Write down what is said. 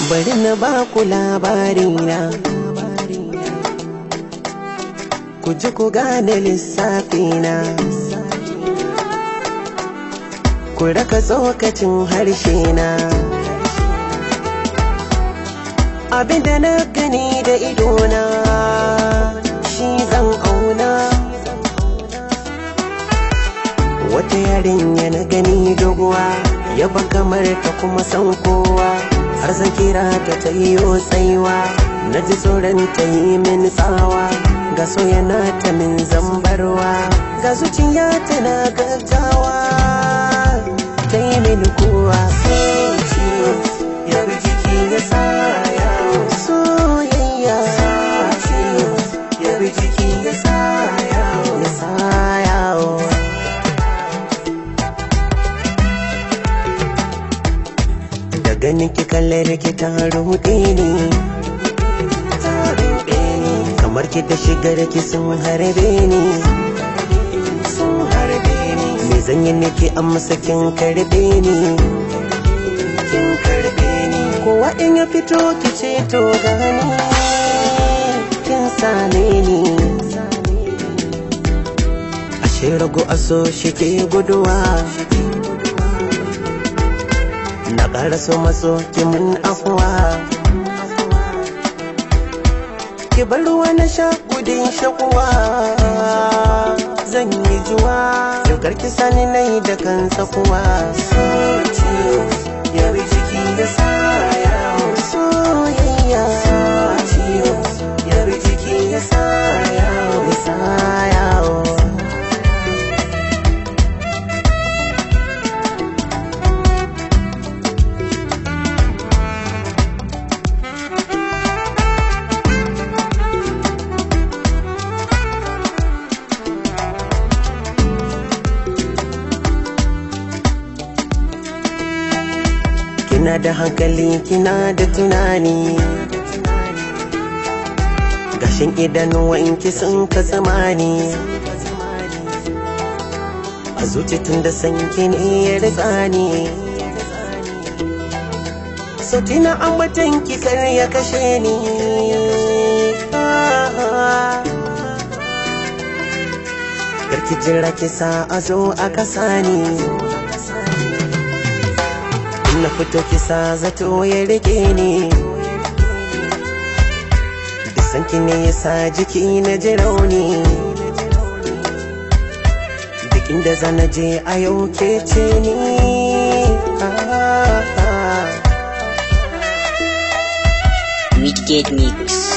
Bari na ba ku labarina, ku ji ku gane lissafina, ku raka tsokacin harshena. Abinda na gani da idona shi zan auna. Wata yarinya na gani doguwa, yaba kamar ta kuma san kowa, har zan kira ta yiwo tsaiwa, na ji tsoron ta yi min tsawa, ga so yana ta min zambarwa, ga zuciya tana gaggawa ta yi min kowa. Ya bi jiki ya sa yawo soyayya, ya bi jiki ya sa yawo, ya sa yawo. Ganin ki kallar ki ta ruɗe ni, kamar ki da shigar ki sun harbe ni, me zan yi nake amsa kin karbe ni, kowa in ya fito ki ce to gani kin same ni. Ashe rago aso shi ke guduwa, na ƙara so maso ki mun afuwa, ki bar ruwa na sha gudun shakuwa, zan yi juwa yaukar ki sani na yi da kansa kuwa. Ya bi jiki da sa yawo soyayya, ya bi jiki ya sa yawo, ya sa yawo. Kina da hankali, kina da tunani, gashin idanuwanki sun ka zamani, a zuci tun da sanki ne ya riga ni. Sauti na ambatan ki kar ya kashe ni, karki jira ki sa a zo a kasa ni, na fito kisa zato ya rike ni, da sanki ne ya sa jiki na ji rauni, duk inda zana je a yau ke ce ni. Wicked Mix.